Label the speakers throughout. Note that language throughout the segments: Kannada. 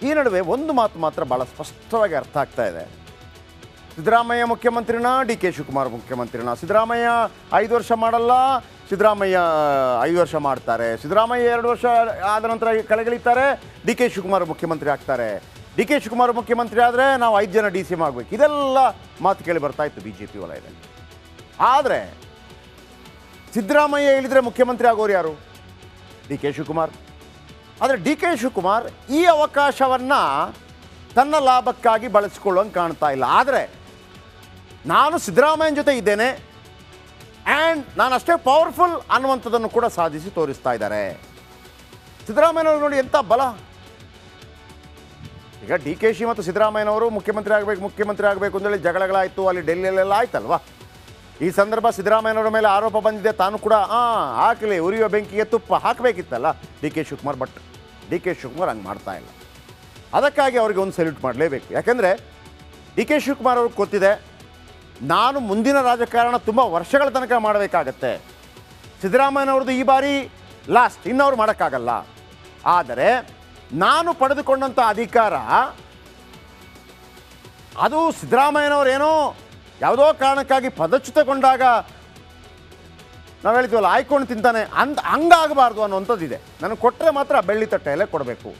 Speaker 1: ಈ ನಡುವೆ ಒಂದು ಮಾತು ಮಾತ್ರ ಭಾಳ ಸ್ಪಷ್ಟವಾಗಿ ಅರ್ಥ ಆಗ್ತಾ ಇದೆ. ಸಿದ್ದರಾಮಯ್ಯ ಮುಖ್ಯಮಂತ್ರಿನ, ಡಿ ಕೆ ಶಿವಕುಮಾರ್ ಮುಖ್ಯಮಂತ್ರಿನ. ಸಿದ್ದರಾಮಯ್ಯ 5 ವರ್ಷ ಮಾಡಲ್ಲ, ಸಿದ್ದರಾಮಯ್ಯ 5 ವರ್ಷ ಮಾಡ್ತಾರೆ. ಸಿದ್ದರಾಮಯ್ಯ 2 ವರ್ಷ ಆದ ನಂತರ ಕೆಳಗಿಳಿತಾರೆ, ಡಿ ಕೆ ಶಿವಕುಮಾರ್ ಮುಖ್ಯಮಂತ್ರಿ ಆಗ್ತಾರೆ. ಡಿ ಕೆ ಶಿವಕುಮಾರ್ ಮುಖ್ಯಮಂತ್ರಿ ಆದರೆ ನಾವು 5 ಜನ ಡಿ ಸಿ ಎಂ ಆಗಬೇಕು. ಇದೆಲ್ಲ ಮಾತು ಕೇಳಿ ಬರ್ತಾ ಇತ್ತು ಬಿ ಜೆ ಪಿ ವಲಯದಲ್ಲಿ. ಆದರೆ ಸಿದ್ದರಾಮಯ್ಯ ಹೇಳಿದರೆ ಮುಖ್ಯಮಂತ್ರಿ ಆಗೋರು ಯಾರು? ಡಿ ಕೆ ಶಿವಕುಮಾರ್. ಆದರೆ ಡಿ ಕೆ ಶಿವಕುಮಾರ್ ಈ ಅವಕಾಶವನ್ನು ತನ್ನ ಲಾಭಕ್ಕಾಗಿ ಬಳಸಿಕೊಳ್ಳುವಂಗೆ ಕಾಣ್ತಾ ಇಲ್ಲ. ಆದರೆ ನಾನು ಸಿದ್ದರಾಮಯ್ಯನ ಜೊತೆ ಇದ್ದೇನೆ ಆ್ಯಂಡ್ ನಾನು ಅಷ್ಟೇ ಪವರ್ಫುಲ್ ಅನ್ನುವಂಥದ್ದನ್ನು ಕೂಡ ಸಾಧಿಸಿ ತೋರಿಸ್ತಾ ಇದ್ದಾರೆ. ಸಿದ್ದರಾಮಯ್ಯನವರು ನೋಡಿ ಎಂಥ ಬಲ. ಈಗ ಡಿ ಕೆ ಶಿ ಮತ್ತು ಸಿದ್ದರಾಮಯ್ಯನವರು ಮುಖ್ಯಮಂತ್ರಿ ಆಗಬೇಕು ಅಂತೇಳಿ ಜಗಳಗಳಾಯಿತು, ಅಲ್ಲಿ ಡೆಲ್ಲಿಯಲ್ಲೆಲ್ಲ ಆಯ್ತಲ್ವಾ. ಈ ಸಂದರ್ಭ ಸಿದ್ದರಾಮಯ್ಯನವರ ಮೇಲೆ ಆರೋಪ ಬಂದಿದೆ, ತಾನು ಕೂಡ ಹಾಕಲಿ ಉರಿಯುವ ಬೆಂಕಿಗೆ ತುಪ್ಪ ಹಾಕಬೇಕಿತ್ತಲ್ಲ ಡಿ ಕೆ ಶಿವಕುಮಾರ್. ಬಟ್ ಡಿ ಕೆ ಶಿವಕುಮಾರ್ ಹಂಗೆ ಮಾಡ್ತಾ ಇಲ್ಲ. ಅದಕ್ಕಾಗಿ ಅವರಿಗೆ ಒಂದು ಸಲ್ಯೂಟ್ ಮಾಡಲೇಬೇಕು. ಯಾಕೆಂದರೆ ಡಿ ಕೆ ಶಿವಕುಮಾರ್ ಅವ್ರಿಗೆ ಗೊತ್ತಿದೆ, ನಾನು ಮುಂದಿನ ರಾಜಕಾರಣ ತುಂಬ ವರ್ಷಗಳ ತನಕ ಮಾಡಬೇಕಾಗತ್ತೆ. ಸಿದ್ದರಾಮಯ್ಯನವ್ರದ್ದು ಈ ಬಾರಿ ಲಾಸ್ಟ್, ಇನ್ನವರು ಮಾಡೋಕ್ಕಾಗಲ್ಲ. ಆದರೆ ನಾನು ಪಡೆದುಕೊಂಡಂಥ ಅಧಿಕಾರ ಅದು ಸಿದ್ದರಾಮಯ್ಯನವರೇನೋ ಯಾವುದೋ ಕಾರಣಕ್ಕಾಗಿ ಪದಚ್ಯುತಗೊಂಡಾಗ ನಾವು ಹೇಳ್ತೀವಲ್ಲ ಆಯ್ಕೊಂಡು ತಿಂತಾನೆ ಹಂಗಾಗಬಾರ್ದು ಅನ್ನೋವಂಥದ್ದಿದೆ. ನನಗೆ ಕೊಟ್ಟರೆ ಮಾತ್ರ ಬೆಳ್ಳಿ ತಟ್ಟೆಯಲ್ಲೇ ಕೊಡಬೇಕು.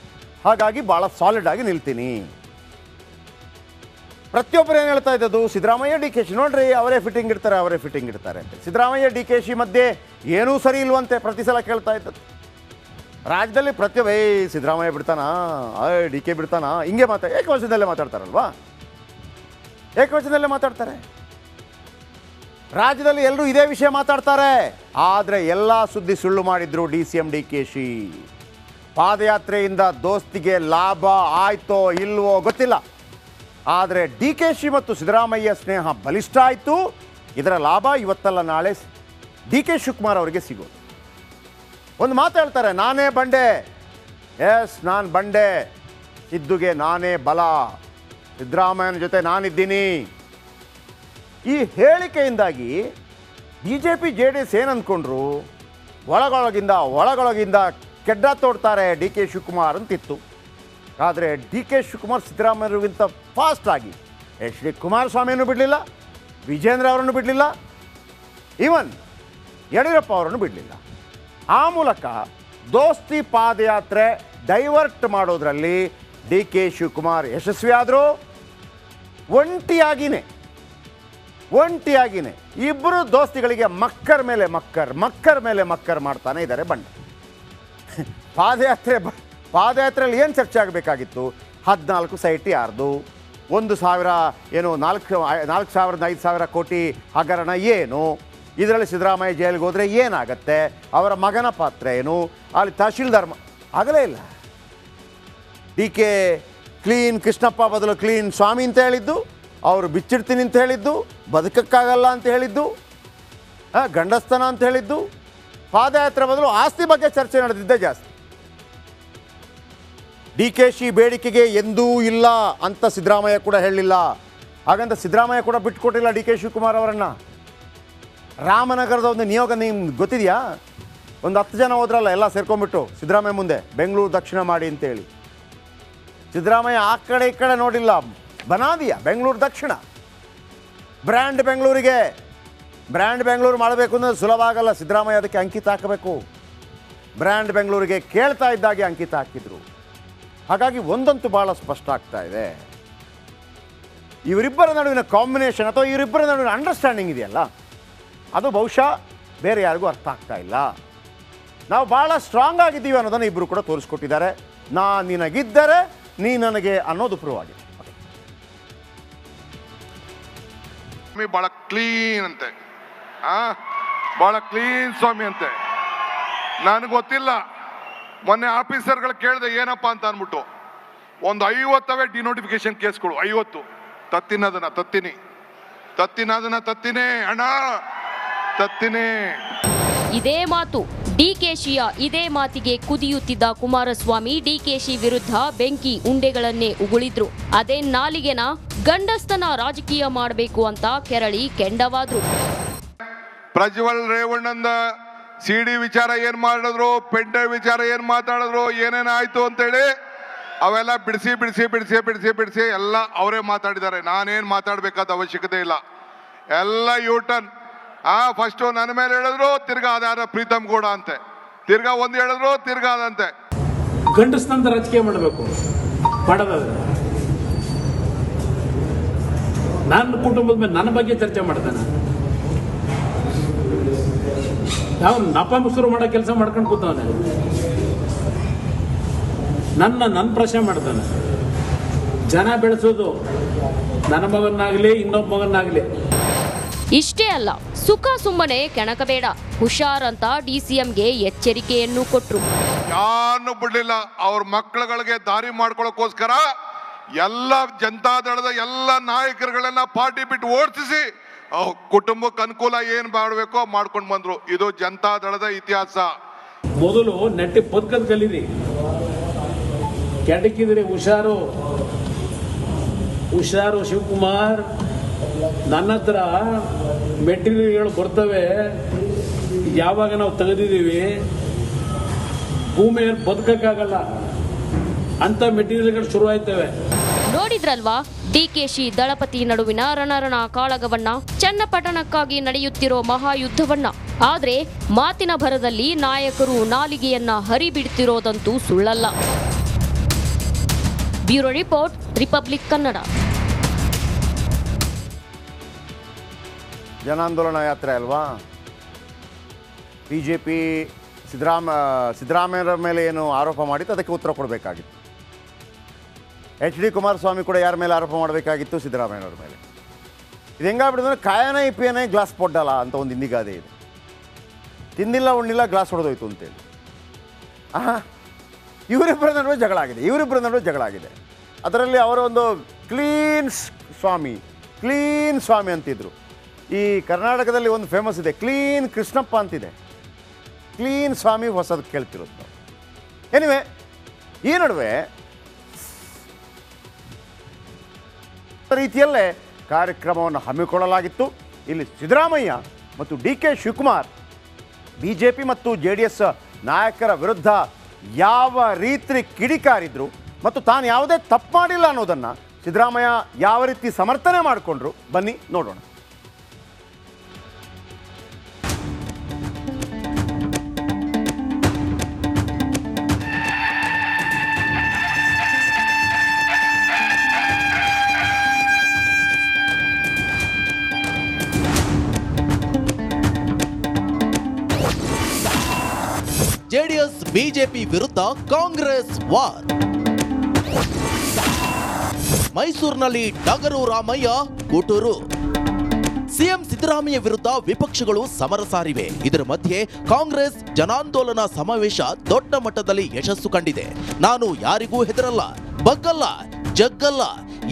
Speaker 1: ಹಾಗಾಗಿ ಭಾಳ ಸಾಲಿಡ್ ಆಗಿ ನಿಲ್ತೀನಿ. ಪ್ರತಿಯೊಬ್ಬರು ಏನು ಹೇಳ್ತಾ ಇದ್ದದ್ದು, ಸಿದ್ದರಾಮಯ್ಯ ಡಿ ಕೆ ಶಿ ನೋಡ್ರಿ ಅವರೇ ಫಿಟ್ಟಿಂಗ್ ಇಡ್ತಾರೆ ಅಂತ. ಸಿದ್ದರಾಮಯ್ಯ ಡಿ ಕೆ ಶಿ ಮಧ್ಯೆ ಏನೂ ಸರಿ ಇಲ್ವಂತೆ ಪ್ರತಿ ಸಲ ಕೇಳ್ತಾ ಇದ್ದದ್ದು. ರಾಜ್ಯದಲ್ಲಿ ಸಿದ್ದರಾಮಯ್ಯ ಬಿಡ್ತಾನಾ, ಡಿ ಕೆ ಬಿಡ್ತಾನಾ, ಹಿಂಗೆ ಏಕವಚನದಲ್ಲೇ ಮಾತಾಡ್ತಾರಲ್ವಾ, ಏಕವಚನದಲ್ಲೇ ಮಾತಾಡ್ತಾರೆ. ರಾಜ್ಯದಲ್ಲಿ ಎಲ್ಲರೂ ಇದೇ ವಿಷಯ ಮಾತಾಡ್ತಾರೆ. ಆದರೆ ಎಲ್ಲ ಸುದ್ದಿ ಸುಳ್ಳು ಮಾಡಿದ್ರು D C M D K ಶಿ. ಪಾದಯಾತ್ರೆಯಿಂದ ದೋಸ್ತಿಗೆ ಲಾಭ ಆಯ್ತೋ ಇಲ್ವೋ ಗೊತ್ತಿಲ್ಲ. ಆದರೆ ಡಿ ಕೆ ಶಿ ಮತ್ತು ಸಿದ್ದರಾಮಯ್ಯ ಸ್ನೇಹ ಬಲಿಷ್ಠ ಆಯಿತು. ಇದರ ಲಾಭ ಇವತ್ತಲ್ಲ ನಾಳೆ ಡಿ ಕೆ ಶಿವಕುಮಾರ್ ಅವರಿಗೆ ಸಿಗೋದು. ಒಂದು ಮಾತು ಹೇಳ್ತಾರೆ, ನಾನೇ ಬಂಡೆ. ಎಸ್, ನಾನು ಬಂಡೆ. ಸಿದ್ದುಗೆ ನಾನೇ ಬಲ. ಸಿದ್ದರಾಮಯ್ಯನ ಜೊತೆ ನಾನಿದ್ದೀನಿ. ಈ ಹೇಳಿಕೆಯಿಂದಾಗಿ B J P J D S ಏನು ಅಂದ್ಕೊಂಡ್ರು, ಒಳಗೊಳಗಿಂದ ಕೆಡ್ಡ ತೋಡ್ತಾರೆ ಡಿ ಕೆ ಶಿವಕುಮಾರ್ ಅಂತಿತ್ತು. ಆದರೆ ಡಿ ಕೆ ಶಿವಕುಮಾರ್ ಸಿದ್ದರಾಮಯ್ಯರಿಗಿಂತ ಫಾಸ್ಟಾಗಿ ಎಚ್ ಡಿ ಕುಮಾರಸ್ವಾಮಿಯನ್ನು ಬಿಡಲಿಲ್ಲ, ವಿಜೇಂದ್ರ ಅವರನ್ನು ಬಿಡಲಿಲ್ಲ, ಈವನ್ ಯಡಿಯೂರಪ್ಪ ಅವರನ್ನು ಬಿಡಲಿಲ್ಲ. ಆ ಮೂಲಕ ದೋಸ್ತಿ ಪಾದಯಾತ್ರೆ ಡೈವರ್ಟ್ ಮಾಡೋದ್ರಲ್ಲಿ ಡಿ ಕೆ ಶಿವಕುಮಾರ್ ಯಶಸ್ವಿ ಆದರು. ಒಂಟಿಯಾಗಿನೇ ಇಬ್ಬರು ದೋಸ್ತಿಗಳಿಗೆ ಮಕ್ಕರ್ ಮೇಲೆ ಮಕ್ಕರ್ ಮಾಡ್ತಾನೆ ಇದ್ದಾರೆ ಬಂಡೆ. ಪಾದಯಾತ್ರೆಯಲ್ಲಿ ಏನು ಚರ್ಚೆ ಆಗಬೇಕಾಗಿತ್ತು? 14 ಸೈಟ್ ಯಾರ್ದು, 1,000 ಏನು 4,000-5,000 ಕೋಟಿ ಹಗರಣ ಏನು, ಇದರಲ್ಲಿ ಸಿದ್ದರಾಮಯ್ಯ ಜೈಲಿಗೆ ಹೋದರೆ ಏನಾಗತ್ತೆ, ಅವರ ಮಗನ ಪಾತ್ರ ಏನು, ಅಲ್ಲಿ ತಹಶೀಲ್ದಾರ್ ಆಗಲೇ ಇಲ್ಲ. ಡಿ ಕೆ ಕ್ಲೀನ್ ಕೃಷ್ಣಪ್ಪ ಬದಲು ಕ್ಲೀನ್ ಸ್ವಾಮಿ ಅಂತ ಹೇಳಿದ್ದು, ಅವರು ಬಿಚ್ಚಿಡ್ತೀನಿ ಅಂತ ಹೇಳಿದ್ದು, ಬದುಕಕ್ಕಾಗಲ್ಲ ಅಂತ ಹೇಳಿದ್ದು, ಗಂಡಸ್ತನ ಅಂತ ಹೇಳಿದ್ದು. ಪಾದಯಾತ್ರೆ ಬದಲು ಆಸ್ತಿ ಬಗ್ಗೆ ಚರ್ಚೆ ನಡೆದಿದ್ದೇ ಜಾಸ್ತಿ. ಡಿ ಕೆ ಶಿ ಬೇಡಿಕೆಗೆ ಎಂದೂ ಇಲ್ಲ ಅಂತ ಸಿದ್ದರಾಮಯ್ಯ ಕೂಡ ಹೇಳಲಿಲ್ಲ. ಹಾಗಂತ ಸಿದ್ದರಾಮಯ್ಯ ಕೂಡ ಬಿಟ್ಟುಕೊಟ್ಟಿಲ್ಲ ಡಿ ಕೆ ಶಿವಕುಮಾರ್ ಅವರನ್ನು. ರಾಮನಗರದ ಒಂದು ನಿಯೋಗ ನಿಮ್ಗೆ ಗೊತ್ತಿದೆಯಾ? ಒಂದು 10 ಜನ ಹೋದ್ರಲ್ಲ ಎಲ್ಲ ಸೇರ್ಕೊಂಡ್ಬಿಟ್ಟು ಸಿದ್ದರಾಮಯ್ಯ ಮುಂದೆ, ಬೆಂಗಳೂರು ದಕ್ಷಿಣ ಮಾಡಿ ಅಂತೇಳಿ. ಸಿದ್ದರಾಮಯ್ಯ ಆ ಕಡೆ ಈ ಕಡೆ ನೋಡಿಲ್ಲ, ಬನಾದಿಯ ಬೆಂಗಳೂರು ದಕ್ಷಿಣ. ಬ್ರ್ಯಾಂಡ್ ಬೆಂಗಳೂರು ಮಾಡಬೇಕು ಅಂದರೆ ಸುಲಭ ಆಗಲ್ಲ. ಸಿದ್ದರಾಮಯ್ಯ ಅದಕ್ಕೆ ಅಂಕಿತ ಹಾಕಬೇಕು. ಬ್ರ್ಯಾಂಡ್ ಬೆಂಗಳೂರಿಗೆ ಕೇಳ್ತಾ ಇದ್ದಾಗೆ ಅಂಕಿತ ಹಾಕಿದ್ರು. ಹಾಗಾಗಿ ಒಂದಂತೂ ಭಾಳ ಸ್ಪಷ್ಟ ಆಗ್ತಾ ಇದೆ, ಇವರಿಬ್ಬರ ನಡುವಿನ ಕಾಂಬಿನೇಷನ್ ಅಥವಾ ಇವರಿಬ್ಬರ ನಡುವಿನ ಅಂಡರ್ಸ್ಟ್ಯಾಂಡಿಂಗ್ ಇದೆಯಲ್ಲ, ಅದು ಬಹುಶಃ ಬೇರೆ ಯಾರಿಗೂ ಅರ್ಥ ಆಗ್ತಾ ಇಲ್ಲ. ನಾವು ಭಾಳ ಸ್ಟ್ರಾಂಗ್ ಆಗಿದ್ದೀವಿ ಅನ್ನೋದನ್ನು ಇಬ್ಬರು ಕೂಡ ತೋರಿಸ್ಕೊಟ್ಟಿದ್ದಾರೆ. ನಾನು ನಿನಗಿದ್ದರೆ ನೀ ನನಗೆ ಅನ್ನೋದು ಪ್ರೂವ್ ಆಗಿದೆ.
Speaker 2: ಭಾಳ ಕ್ಲೀನ್ ಅಂತೆ, ಭಾಳ ಕ್ಲೀನ್ ಸ್ವಾಮಿ ಅಂತೆ. ನನಗೆ ಗೊತ್ತಿಲ್ಲ, ಮೊನ್ನೆ ಆಫೀಸರ್ಗಳು ಕೇಳಿದೆ ಏನಪ್ಪ ಅಂತ ಅಂದ್ಬಿಟ್ಟು, ಒಂದು 50 ಡಿನೋಟಿಫಿಕೇಶನ್ ಕೇಸ್ಗಳು, 50. ತತ್ತಿನೇ ಅಣ್ಣ, ತತ್ತಿನೇ.
Speaker 3: ಇದೇ ಮಾತು ಡಿಕೆಶಿಯ ಇದೇ ಮಾತಿಗೆ ಕುದಿಯುತ್ತಿದ್ದ ಕುಮಾರಸ್ವಾಮಿ ಡಿಕೆಶಿ ವಿರುದ್ಧ ಬೆಂಕಿ ಉಂಡೆಗಳನ್ನೇ ಉಗುಳಿದ್ರು. ಅದೇ ನಾಲಿಗೆನ ಗಂಡಸ್ತನ ರಾಜಕೀಯ ಮಾಡಬೇಕು ಅಂತ ಕೆರಳಿ ಕೆಂಡವಾದ್ರು.
Speaker 2: ಪ್ರಜ್ವಲ್ ರೇವಣ್ಣಂದ ಸಿಡಿ ವಿಚಾರ ಏನ್ ಮಾಡಿದ್ರು, ಪೆಂಡ ವಿಚಾರ ಏನ್ ಮಾತಾಡಿದ್ರು, ಏನೇನಾಯ್ತು ಅಂತೇಳಿ ಅವೆಲ್ಲ ಬಿಡಿಸಿ ಎಲ್ಲ ಅವರೇ ಮಾತಾಡಿದ್ದಾರೆ. ನಾನೇನು ಮಾತಾಡಬೇಕಾದ ಅವಶ್ಯಕತೆ ಇಲ್ಲ. ಎಲ್ಲ ಯೂಟರ್ನ್. ಫಸ್ಟು ನನ್ನ ಮೇಲೆ ಹೇಳಿದ್ರು, ತಿರ್ಗಾ ಅದಾರ ಪ್ರೀತಮ್ ಗೌಡ ಅಂತೆ, ತಿರ್ಗಾ ಒಂದು ಹೇಳಿದ್ರು, ತಿರ್ಗಾ ಅದಂತೆ.
Speaker 4: ಗಂಡಸ್ನಂತ ರಾಜಕೀಯ ಮಾಡಬೇಕು, ಮಾಡೋದಾದ್ರೆ ನನ್ನ ಕುಟುಂಬದ ಮೇಲೆ ನನ್ನ ಬಗ್ಗೆ ಚರ್ಚೆ ಮಾಡ್ತಾನೆ. ಯಾವ ನಪಮುಸರು ಮಾಡೋ ಕೆಲಸ ಮಾಡ್ಕೊಂಡು ಕೂತವನೆ. ನನ್ನ ಪ್ರಶ್ನೆ ಮಾಡ್ತಾನೆ. ಜನ ಬೆಳೆಸೋದು ನನ್ನ ಮಗನಾಗ್ಲಿ ಇನ್ನೊಬ್ಬ ಮಗನಾಗ್ಲಿ.
Speaker 3: ಇಷ್ಟೇ ಅಲ್ಲ, ಸುಖ ಸುಮ್ಮನೆ ಕೆಣಕಬೇಡ, ಹುಷಾರಂತ ಡಿಸಿಎಂಗೆ ಎಚ್ಚರಿಕೆಯನ್ನು ಕೊಟ್ರು.
Speaker 2: ಯಾರನ್ನು ಬಿಡ್ಲಿಲ್ಲ. ಅವ್ರ ಮಕ್ಕಳುಗಳಿಗೆ ದಾರಿ ಮಾಡ್ಕೊಳ್ಳೋಕೋಸ್ಕರ ಎಲ್ಲ ಜನತಾದಳದ ಎಲ್ಲ ನಾಯಕರುಗಳನ್ನ ಪಾರ್ಟಿ ಬಿಟ್ಟು ಓಡಿಸಿ ಕುಟುಂಬಕ್ಕೆ ಅನುಕೂಲ ಏನ್ ಮಾಡಬೇಕೋ ಮಾಡ್ಕೊಂಡು ಬಂದ್ರು. ಇದು ಜನತಾದಳದ ಇತಿಹಾಸ.
Speaker 4: ಮೊದಲು ನೆಟ್ಟಿ ಬದುಕದ್ ಕಲೀರಿ, ಕೆಡಕಿದ್ರಿ ಹುಷಾರು. ಶಿವಕುಮಾರ್, ನನ್ನ ಹತ್ರ ಮೆಟೀರಿಯಲ್ಗಳು ಬರ್ತವೆ, ಯಾವಾಗ ನಾವು ತೆಗೆದಿದ್ದೀವಿ ಭೂಮಿಯಲ್ಲಿ ಬದುಕಕ್ಕಾಗಲ್ಲ ಅಂತ ಮೆಟೀರಿಯಲ್ಗಳು ಶುರು ಆಯ್ತವೆ.
Speaker 3: ನೋಡಿದ್ರಲ್ವಾ ಡಿಕೆಶಿ ದಳಪತಿ ನಡುವಿನ ರಣರಣ ಕಾಳಗವನ್ನ, ಚನ್ನಪಟ್ಟಣಕ್ಕಾಗಿ ನಡೆಯುತ್ತಿರೋ ಮಹಾಯುದ್ಧವನ್ನ. ಆದ್ರೆ ಮಾತಿನ ಭರದಲ್ಲಿ ನಾಯಕರು ನಾಲಿಗೆಯನ್ನ ಹರಿಬಿಡ್ತಿರೋದಂತೂ ಸುಳ್ಳಲ್ಲ. Bureau report, republic Kannada.
Speaker 1: ಜನಾಂದೋಲನ ಯಾತ್ರೆ ಅಲ್ವಾ? ಬಿಜೆಪಿ ಸಿದ್ದರಾಮಯ್ಯರ ಮೇಲೆ ಏನು ಆರೋಪ ಮಾಡಿತ್ತು ಅದಕ್ಕೆ ಉತ್ತರ ಕೊಡಬೇಕಾಗಿತ್ತು. HD ಕುಮಾರಸ್ವಾಮಿ ಕೂಡ ಯಾರ ಮೇಲೆ ಆರೋಪ ಮಾಡಬೇಕಾಗಿತ್ತು? ಸಿದ್ದರಾಮಯ್ಯವ್ರ ಮೇಲೆ. ಇದು ಹೆಂಗಾಗ್ಬಿಡಿದ್ರೆ ಕಾಯನ ಇಪಿಯನೇ ಗ್ಲಾಸ್ ಪೊಡ್ಡಲ್ಲ ಅಂತ ಒಂದು ಹಿಂದಿಗಾದೆ ಇದೆ. ತಿಂದಿಲ್ಲ ಉಣ್ಣಿಲ್ಲ ಗ್ಲಾಸ್ ಹೊಡೆದೋಯ್ತು ಅಂತೇಳಿ. ಇವರಿಬ್ಬರ ನಡುವೆ ಜಗಳ ಆಗಿದೆ. ಅದರಲ್ಲಿ ಅವರ ಒಂದು ಕ್ಲೀನ್ ಸ್ವಾಮಿ ಅಂತಿದ್ರು. ಈ ಕರ್ನಾಟಕದಲ್ಲಿ ಒಂದು ಫೇಮಸ್ ಇದೆ, ಕ್ಲೀನ್ ಕೃಷ್ಣಪ್ಪ ಅಂತಿದೆ. ಕ್ಲೀನ್ ಸ್ವಾಮಿ ಹೊಸದು ಕೇಳ್ತಿರೋದು ನಾವು. ಎನಿವೆ, ಈ ನಡುವೆ ರೀತಿಯಲ್ಲೇ ಕಾರ್ಯಕ್ರಮವನ್ನು ಹಮ್ಮಿಕೊಳ್ಳಲಾಗಿತ್ತು. ಇಲ್ಲಿ ಸಿದ್ದರಾಮಯ್ಯ ಮತ್ತು DK ಶಿವಕುಮಾರ್ BJP ಮತ್ತು JDS ನಾಯಕರ ವಿರುದ್ಧ ಯಾವ ರೀತಿ ಕಿಡಿಕಾರಿದ್ರು ಮತ್ತು ತಾನು ಯಾವುದೇ ತಪ್ಪು ಮಾಡಿಲ್ಲ ಅನ್ನೋದನ್ನು ಸಿದ್ದರಾಮಯ್ಯ ಯಾವ ರೀತಿ ಸಮರ್ಥನೆ ಮಾಡಿಕೊಂಡ್ರು, ಬನ್ನಿ ನೋಡೋಣ.
Speaker 5: JDS BJP ವಿರುದ್ಧ ಕಾಂಗ್ರೆಸ್ ವಾರ್. ಮೈಸೂರಿನಲ್ಲಿ ಡಗರು ರಾಮಯ್ಯ ಗುಟುರು. ಸಿಎಂ ಸಿದ್ದರಾಮಯ್ಯ ವಿರುದ್ಧ ವಿಪಕ್ಷಗಳು ಸಮರ ಸಾರಿವೆ. ಇದರ ಮಧ್ಯೆ ಕಾಂಗ್ರೆಸ್ ಜನಾಂದೋಲನ ಸಮಾವೇಶ ದೊಡ್ಡ ಮಟ್ಟದಲ್ಲಿ ಯಶಸ್ಸು ಕಂಡಿದೆ. ನಾನು ಯಾರಿಗೂ ಹೆದರಲ್ಲ, ಬಗ್ಗಲ್ಲ, ಜಗ್ಗಲ್ಲ,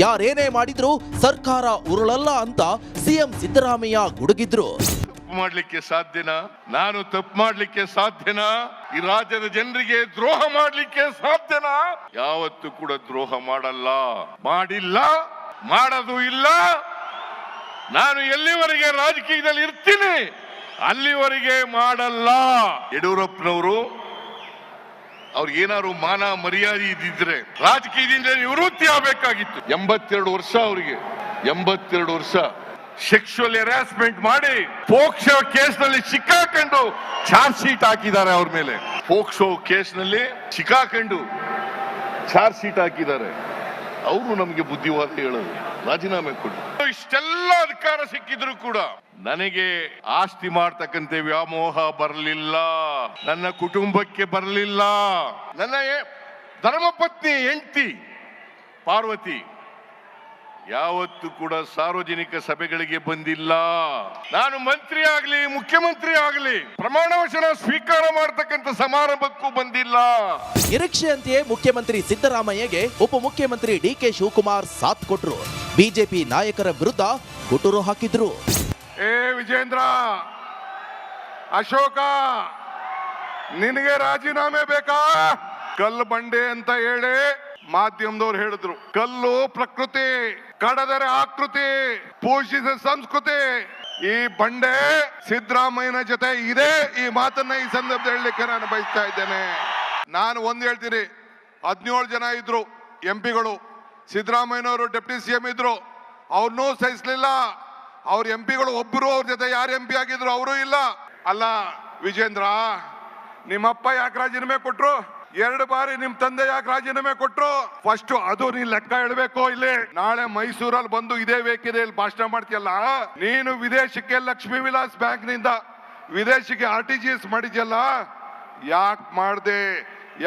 Speaker 5: ಯಾರೇನೇ ಮಾಡಿದ್ರು ಸರ್ಕಾರ ಉರುಳಲ್ಲ ಅಂತ ಸಿಎಂ ಸಿದ್ದರಾಮಯ್ಯ ಗುಡುಗಿದ್ರು.
Speaker 2: ಮಾಡ್ಲಿಕ್ಕೆ ಸಾಧ್ಯನಾ? ನಾನು ತಪ್ಪು ಮಾಡ್ಲಿಕ್ಕೆ ಸಾಧ್ಯನಾ? ಈ ರಾಜ್ಯದ ಜನರಿಗೆ ದ್ರೋಹ ಮಾಡ್ಲಿಕ್ಕೆ ಸಾಧ್ಯನಾ? ಯಾವತ್ತೂ ಕೂಡ ದ್ರೋಹ ಮಾಡಲ್ಲ, ಮಾಡಿಲ್ಲ, ಮಾಡೋದು ಇಲ್ಲ. ನಾನು ಎಲ್ಲಿವರೆಗೆ ರಾಜಕೀಯದಲ್ಲಿ ಇರ್ತೀನಿ ಅಲ್ಲಿವರೆಗೆ ಮಾಡಲ್ಲ. ಯಡಿಯೂರಪ್ಪನವರು ಅವ್ರಿಗೇನಾದ್ರು ಮಾನ ಮರ್ಯಾದೆ ಇದ್ದಿದ್ರೆ ರಾಜಕೀಯದಿಂದ ನಿವೃತ್ತಿ ಆಗಬೇಕಾಗಿತ್ತು. 82 ವರ್ಷ ಅವರಿಗೆ, 82 ವರ್ಷ ಸೆಕ್ಷುವಲ್ ಹರಾಸ್ಮೆಂಟ್ ಮಾಡಿ ಪೋಕ್ಸೋ ಕೇಸ್ನಲ್ಲಿ ಸಿಕ್ಕಾಕೊಂಡು ಚಾರ್ಜ್ ಶೀಟ್ ಹಾಕಿದ್ದಾರೆ. ಅವ್ರ ಮೇಲೆ ಪೋಕ್ಸೋ ಕೇಸ್ನಲ್ಲಿ ಸಿಕ್ಕಾಕೊಂಡು ಚಾರ್ಜ್ ಶೀಟ್ ಹಾಕಿದ್ದಾರೆ. ಅವರು ನಮಗೆ ಬುದ್ಧಿವಾದ ಹೇಳೋದು, ರಾಜೀನಾಮೆ ಕೊಡಿ. ಇಷ್ಟೆಲ್ಲ ಅಧಿಕಾರ ಸಿಕ್ಕಿದ್ರು ಕೂಡ ನನಗೆ ಆಸ್ತಿ ಮಾಡ್ತಕ್ಕಂಥ ವ್ಯಾಮೋಹ ಬರಲಿಲ್ಲ, ನನ್ನ ಕುಟುಂಬಕ್ಕೆ ಬರಲಿಲ್ಲ. ನನ್ನ ಧರ್ಮಪತ್ನಿ ಹೆಂಡತಿ ಪಾರ್ವತಿ ಯಾವತ್ತು ಕೂಡ ಸಾರ್ವಜನಿಕ ಸಭೆಗಳಿಗೆ ಬಂದಿಲ್ಲ. ನಾನು ಮಂತ್ರಿ ಆಗಲಿ, ಮುಖ್ಯಮಂತ್ರಿ ಆಗಲಿ, ಪ್ರಮಾಣ ವಚನ ಸ್ವೀಕಾರ ಮಾಡತಕ್ಕಂಥ ಸಮಾರಂಭಕ್ಕೂ ಬಂದಿಲ್ಲ.
Speaker 5: ನಿರೀಕ್ಷೆಯಂತೆಯೇ ಮುಖ್ಯಮಂತ್ರಿ ಸಿದ್ದರಾಮಯ್ಯಗೆ ಉಪಮುಖ್ಯಮಂತ್ರಿ DK ಶಿವಕುಮಾರ್ ಸಾಥ್ ಕೊಟ್ರು. ಬಿಜೆಪಿ ನಾಯಕರ ವಿರುದ್ಧ ಗುಟುರು ಹಾಕಿದ್ರು.
Speaker 2: ವಿಜೇಂದ್ರ, ಅಶೋಕ, ನಿನಗೆ ರಾಜೀನಾಮೆ ಬೇಕಾ? ಕಲ್ಲು ಬಂಡೆ ಅಂತ ಹೇಳಿ ಮಾಧ್ಯಮದವ್ರು ಹೇಳಿದ್ರು. ಕಲ್ಲು ಪ್ರಕೃತಿ, ಕಡದರೆ ಆಕೃತಿ, ಪೋಷಿಸಿದ ಸಂಸ್ಕೃತಿ. ಈ ಬಂಡೆ ಸಿದ್ದರಾಮಯ್ಯನ ಜೊತೆ ಇದೆ. ಈ ಮಾತನ್ನ ಈ ಸಂದರ್ಭದಲ್ಲಿ ಹೇಳಲಿಕ್ಕೆ ನಾನು ಬಯಸ್ತಾ ಇದ್ದೇನೆ. ನಾನು ಒಂದ್ ಹೇಳ್ತೀನಿ, 17 ಜನ ಇದ್ರು. ಎಂಪಿಗಳು. ಸಿದ್ದರಾಮಯ್ಯನವರು ಡೆಪ್ಟಿ ಸಿಎಂ ಇದ್ರು, ಅವ್ರನ್ನೂ ಸಹಿಸ್ಲಿಲ್ಲ. ಅವ್ರ ಎಂಪಿಗಳು ಒಬ್ಬರು ಅವ್ರ ಜೊತೆ ಯಾರು ಎಂಪಿ ಆಗಿದ್ರು ಅವರು ಇಲ್ಲ. ಅಲ್ಲ ವಿಜೇಂದ್ರ, ನಿಮ್ಮಪ್ಪ ಯಾಕೆ ರಾಜೀನಾಮೆ ಕೊಟ್ರು? 2 ಬಾರಿ ನಿಮ್ ತಂದೆ ಯಾಕೆ ರಾಜೀನಾಮೆ ಕೊಟ್ರು? ಫಸ್ಟ್ ಅದು ನೀನ್ ಲೆಕ್ಕ ಇಡಬೇಕು. ಇಲ್ಲಿ ನಾಳೆ ಮೈಸೂರಲ್ಲಿ ಬಂದು ಇದೇ ವೇದಿಕೆಯಲ್ಲಿ ಭಾಷಣ ಮಾಡ್ತೀಯಲ್ಲ, ನೀನು ವಿದೇಶಕ್ಕೆ ಲಕ್ಷ್ಮೀ ವಿಲಾಸ್ ಬ್ಯಾಂಕ್ ನಿಂದ ವಿದೇಶಕ್ಕೆ RTGS ಮಾಡಿದ್ಯಲ್ಲ, ಯಾಕೆ ಮಾಡ್ದೆ?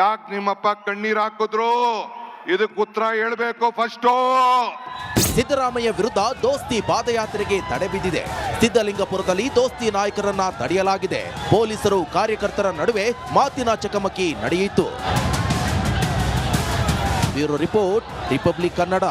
Speaker 2: ಯಾಕೆ ನಿಮ್ಮಪ್ಪ ಕಣ್ಣೀರ್ ಹಾಕಿದ್ರು? ಇದಕ್ಕೆ ಉತ್ತರ ಹೇಳ್ಬೇಕು ಫಸ್ಟು.
Speaker 5: ಸಿದ್ದರಾಮಯ್ಯ ವಿರುದ್ಧ ದೋಸ್ತಿ ಪಾದಯಾತ್ರೆಗೆ ತಡೆ ಬಿದ್ದಿದೆ. ಸಿದ್ದಲಿಂಗಪುರದಲ್ಲಿ ದೋಸ್ತಿ ನಾಯಕರನ್ನ ತಡೆಯಲಾಗಿದೆ. ಪೊಲೀಸರು ಕಾರ್ಯಕರ್ತರ ನಡುವೆ ಮಾತಿನ ಚಕಮಕಿ ನಡೆಯಿತು. Bureau report, republic Kannada.